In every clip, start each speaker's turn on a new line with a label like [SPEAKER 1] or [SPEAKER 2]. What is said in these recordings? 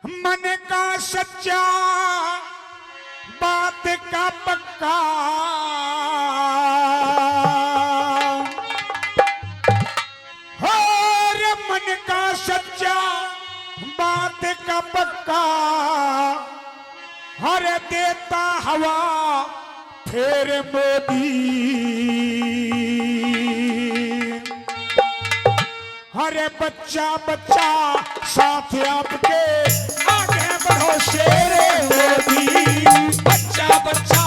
[SPEAKER 1] मन का सच्चा बात का पक्का हो रे, मन का सच्चा बात का पक्का हर देता हवा फिर मोदी हरे बच्चा बच्चा साथ आपके आगे बढ़ो शेरे मोदी बच्चा बच्चा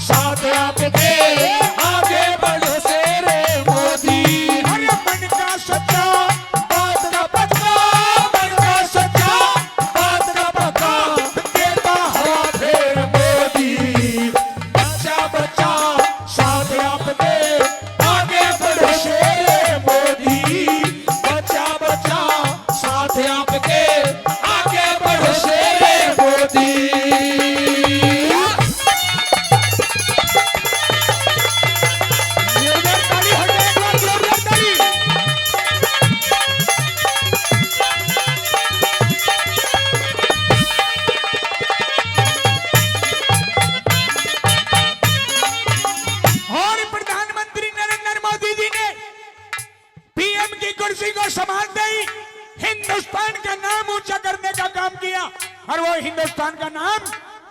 [SPEAKER 1] साथ आपके आगे बढ़ो शेरे मोदी हरे मन का सच्चा बात का पक्का मन का सच्चा बात का पक्का देता हवा फिर मोदी बच्चा बच्चा साथ आपके आगे बढ़ो शेरे मोदी आपके आगे बढ़ो शेरे मोदी। जोरदार ताली हो जाए, एक बार जोरदार ताली। और प्रधानमंत्री नरेंद्र मोदी जी ने पीएम की कुर्सी को संभालते ही हिंदुस्तान का नाम ऊंचा करने का काम किया। और वो हिंदुस्तान का नाम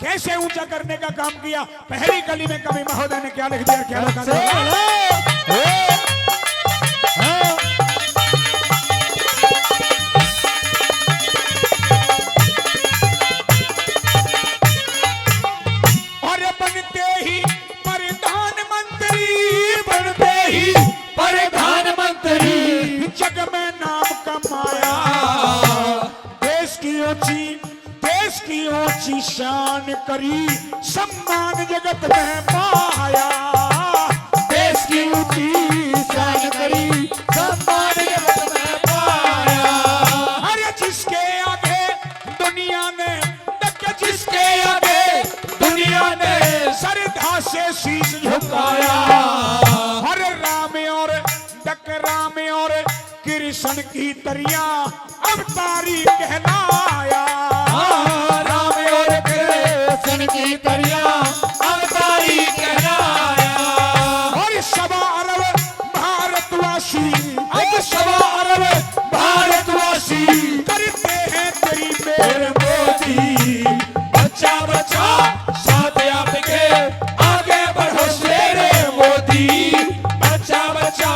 [SPEAKER 1] कैसे ऊंचा करने का काम किया, पहली कली में कवि महोदय ने क्या लिख दिया, क्या बता और बनते ही प्रधानमंत्री बनते ही प्रधानमंत्री जग में नाम कमाया देश की ऊंची शान करी सम्मान जगत में पाया देश की ऊंची शान करी सम्मान जगत में पाया अरे जिसके आगे दुनिया ने जिसके आगे दुनिया ने श्रद्धा से शीश झुकाया हरे राम और कृष्ण की तरिया अवतारी कहलाया राम और कृष्ण की तरिया अवतारी कहलाया और सवा अरब भारतवासी अब सवा अरब भारतवासी करते हैं तेरी मेरे मोदी बच्चा बच्चा साथ आपके आगे बढ़ो शेरे मोदी बच्चा बच्चा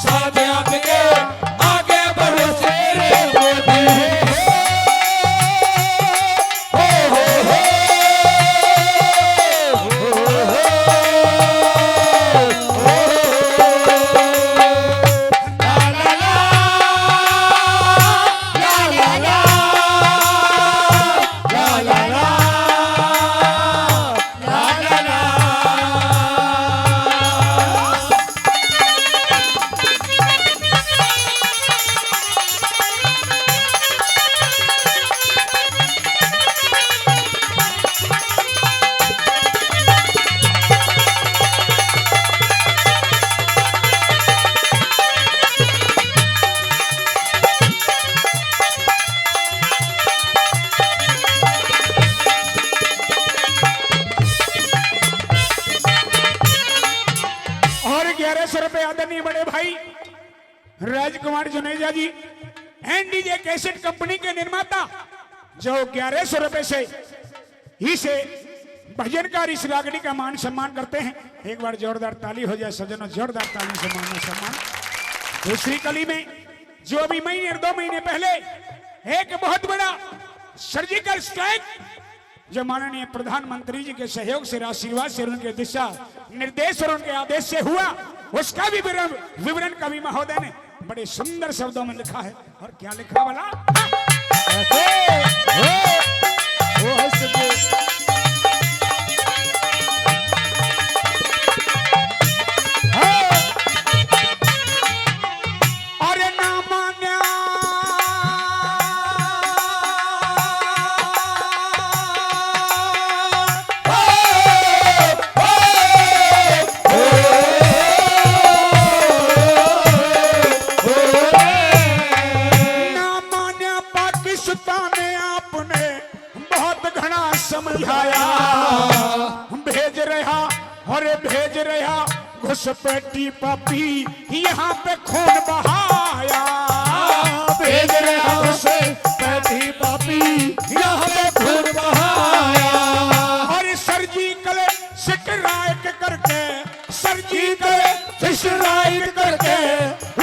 [SPEAKER 1] साथ आपके आगे बढ़ो शेरे मोदी ₹1100 आदरणीय बड़े भाई राजकुमार जुनेजा जी एनडीजे कैसेट कंपनी के निर्माता जो ₹1100 से इसे भजनकार इस रागड़ी का मान सम्मान करते हैं। एक बार जोरदार ताली हो जाए सजनों, जोरदार ताली से मान सम्मान। दूसरी कली में जो अभी महीने और 2 महीने पहले एक बहुत बड़ा सर्जिकल स्ट्राइक जो माननीय प्रधानमंत्री जी के सहयोग से आशीर्वाद से उनके दिशा निर्देश और उनके आदेश से हुआ, उसका भी विवरण कवि महोदय ने बड़े सुंदर शब्दों में लिखा है। और क्या लिखा बोला पाकिस्तान आपने बहुत घना समझाया, भेज रहा अरे भेज रहा घुसपैठी पापी यहाँ पे खून बहाया,
[SPEAKER 2] भेज रहा घुसपैठी पापी यहाँ पे खून बहाया।
[SPEAKER 1] और सर्जिकल स्ट्राइक करके सर्जिकल
[SPEAKER 2] स्ट्राइक करके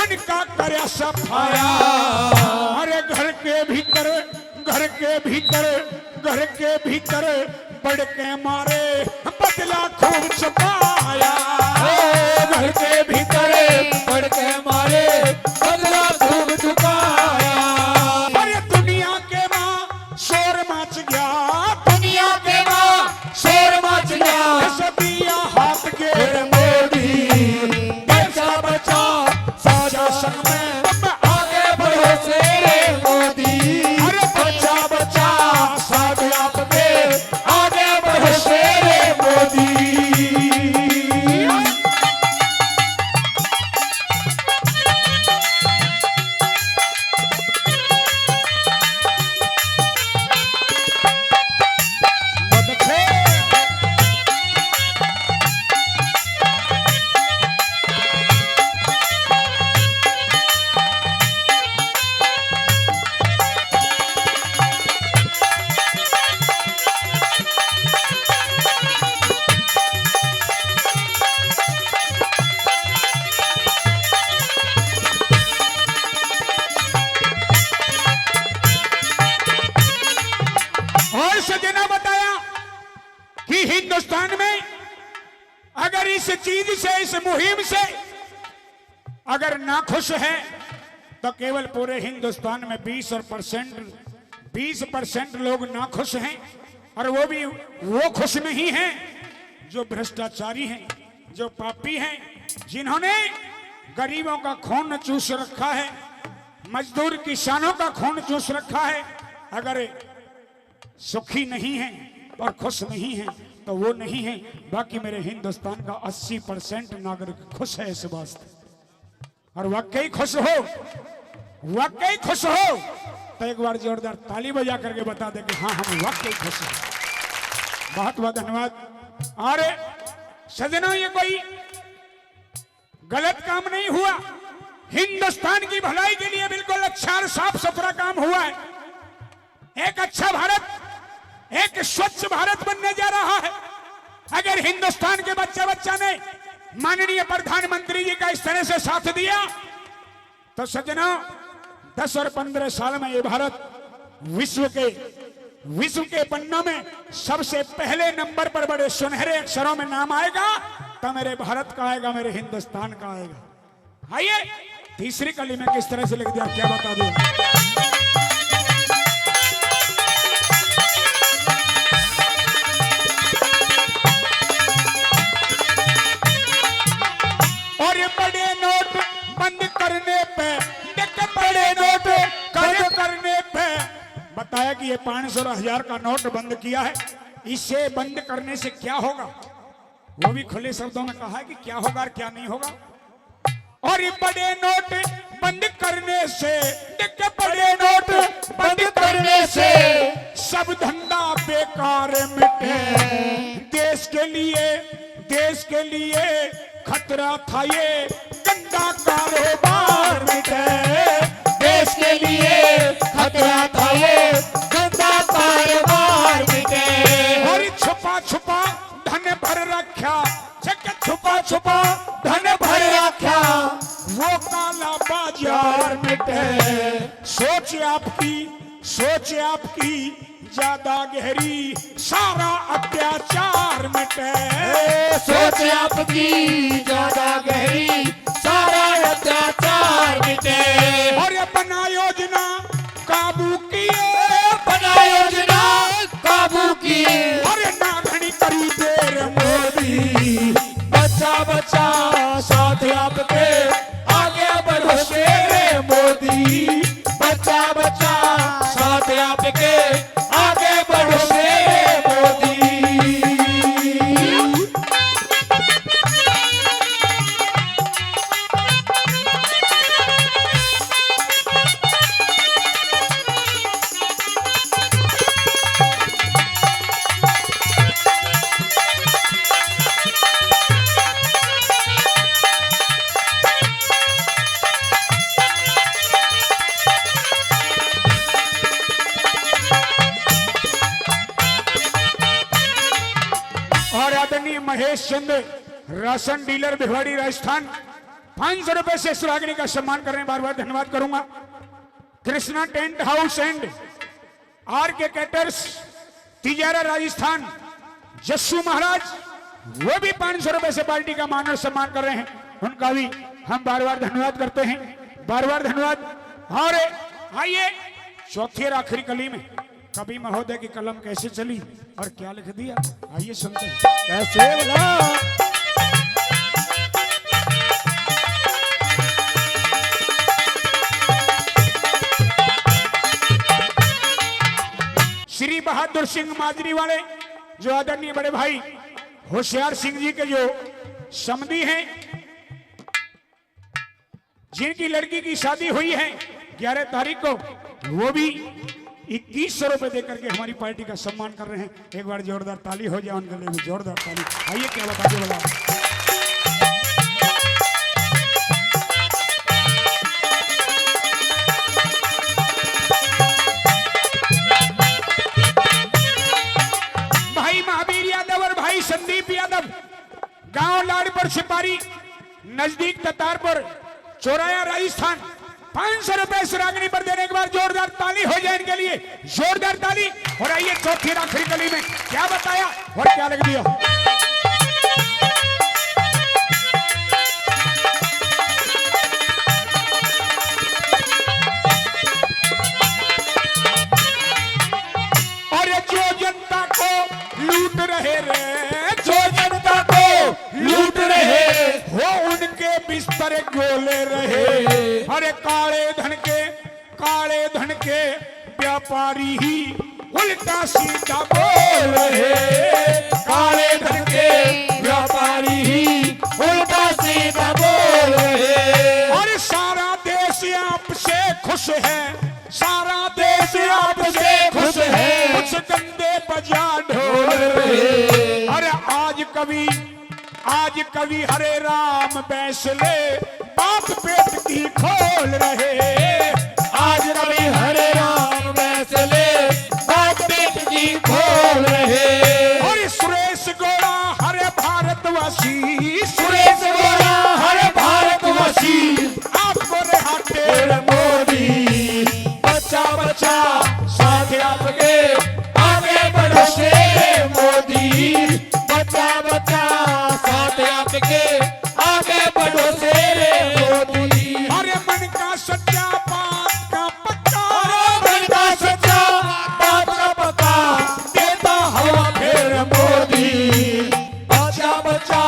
[SPEAKER 1] उनका करे सफाया। अरे घर के भीतर घर के भीतर घर के भीतर बढ़ के मारे बदला खूब छुपाया,
[SPEAKER 2] घर के भीतर बढ़ के मारे बदला खूब चुकाया।
[SPEAKER 1] अरे दुनिया के माँ शोर मच गया,
[SPEAKER 2] दुनिया के माँ शोर मच गया,
[SPEAKER 1] सबिया हाथ के
[SPEAKER 2] मोदी बचा बचा साजा संग में आगे बढ़ो से मोदी।
[SPEAKER 1] अरे
[SPEAKER 2] बचा बचा साथ आपके आगे बढ़ो से मोदी।
[SPEAKER 1] और सजना बताया कि हिंदुस्तान में अगर इस चीज से इस मुहिम से अगर नाखुश है तो केवल पूरे हिंदुस्तान में 20% लोग नाखुश हैं, और वो भी वो खुश नहीं हैं जो भ्रष्टाचारी हैं, जो पापी हैं, जिन्होंने गरीबों का खून चूस रखा है, मजदूर किसानों का खून चूस रखा है। अगर सुखी नहीं है और खुश नहीं है तो वो नहीं है। बाकी मेरे हिंदुस्तान का 80% नागरिक खुश है इस वास्ते, और वाकई खुश हो, वाकई खुश हो तो एक बार जोरदार ताली बजा करके बता दे कि हाँ हम वाकई खुश हैं। बहुत बहुत धन्यवाद। अरे सजनों, ये कोई गलत काम नहीं हुआ, हिंदुस्तान की भलाई के लिए बिल्कुल अच्छा और साफ सुथरा काम हुआ है। एक अच्छा भारत, एक स्वच्छ भारत बनने जा रहा है। अगर हिंदुस्तान के बच्चा बच्चा ने माननीय प्रधानमंत्री जी का इस तरह से साथ दिया तो सज्जनों 10 और 15 साल में ये भारत विश्व के पन्ना में सबसे पहले नंबर पर बड़े सुनहरे अक्षरों में नाम आएगा। तो मेरे भारत का आएगा, मेरे हिंदुस्तान का आएगा। आइए तीसरी कली में किस तरह से लिख दिया क्या बता दूं। और ये बड़े नोट बंद करने पे, बड़े नोट करने पे बताया कि ये 500 और 1000 का नोट बंद किया है। इसे बंद करने से क्या होगा, वो भी खुले शब्दों में कहा है कि क्या होगा और क्या नहीं होगा। और ये बड़े नोट बंद करने से, बड़े नोट बंद करने से सब धंधा बेकार मिटे। देश के लिए खतरा था ये गंदा कारोबार मिटे।
[SPEAKER 2] देश के लिए खतरा था ये गंदा कारोबार मिटे।
[SPEAKER 1] और छुपा छुपा धन भर रखा, छुपा छुपा धन भर रखा, वो काला बाजार मिटे। सोच आपकी ज्यादा गहरी, सारा अत्याचार मिटे।
[SPEAKER 2] सोच आपकी ज्यादा गहरी, सारा अत्याचार मिटे।
[SPEAKER 1] और ये बना योजना काबू किए,
[SPEAKER 2] बना योजना काबू किए।
[SPEAKER 1] और ना घड़ी करी देर मोदी।
[SPEAKER 2] बच्चा बच्चा साथ आपके आगे बढ़ो शेरे मोदी। बच्चा बच्चा साथ आपके आगे बढ़ो शेरे मोदी।
[SPEAKER 1] आदरणीय महेश चंद राशन डीलर भिवाड़ी राजस्थान 500 रुपए से सुरागनी का सम्मान कर रहे हैं, बार बार धन्यवाद करूंगा। Krishna tent house and R K caterers Tijara Rajasthan Jassu Maharaj, वो भी 500 रुपए से पार्टी का मान और सम्मान कर रहे हैं, उनका भी हम बार बार धन्यवाद करते हैं, बार बार धन्यवाद। और आइए चौथी और आखिरी कली में कवि महोदय की कलम कैसे चली और क्या लिख दिया, आइए सुनते हैं।
[SPEAKER 2] कैसे बोला
[SPEAKER 1] श्री बहादुर सिंह माजरी वाले जो आदरणीय बड़े भाई होशियार सिंह जी के जो समधी हैं, जिनकी लड़की की शादी हुई है 11 तारीख को, वो भी 2100 रुपए देकर के हमारी पार्टी का सम्मान कर रहे हैं। एक बार जोरदार ताली हो जाए उनके लिए भी, जोरदार ताली। आइए क्या बताइए बोला। भाई महावीर यादव और भाई संदीप यादव, गांव लाड़पुर सिपारी नजदीक ततारपुर चौराया राजस्थान, 500 रुपए सुरागनी पर देने के बाद जोरदार ताली हो जाए इनके लिए, जोरदार ताली। और आइए चौथी और आखिरी गली में क्या बताया और क्या लिख दिया। और जो जनता को लूट रहे रे,
[SPEAKER 2] जो जनता को लूट रहे
[SPEAKER 1] हो उनके बिस्तर गोले रहे। अरे काले धन के व्यापारी ही उल्टा सीधा बोल रहे,
[SPEAKER 2] काले धन के व्यापारी ही उल्टा सीधा बोल रहे।
[SPEAKER 1] और सारा देश आपसे खुश है, सारा
[SPEAKER 2] देश आपसे खुश है,
[SPEAKER 1] कुछ गंदे बजा ढोल रहे। अरे आज कवि हरे राम बैसले बाप पेट की खोल रहे।
[SPEAKER 2] आज कवि हरे राम बैसले बाप पेट की खोल रहे।
[SPEAKER 1] और सुरेश गोड़ा हरे भारतवासी,
[SPEAKER 2] सुरेश गोरा हरे भारतवासी,
[SPEAKER 1] आपको रिहाते
[SPEAKER 2] मोदी बच्चा बच्चा साथ आपके आगे बढ़ो से मोदी, बच्चा बच्चा साथ आपके आगे बढ़ो से मोदी।
[SPEAKER 1] अरे मन का सच्चा बात का पक्का,
[SPEAKER 2] मन का सच्चा बात का पक्का देता हवा फिर मोदी, बच्चा बच्चा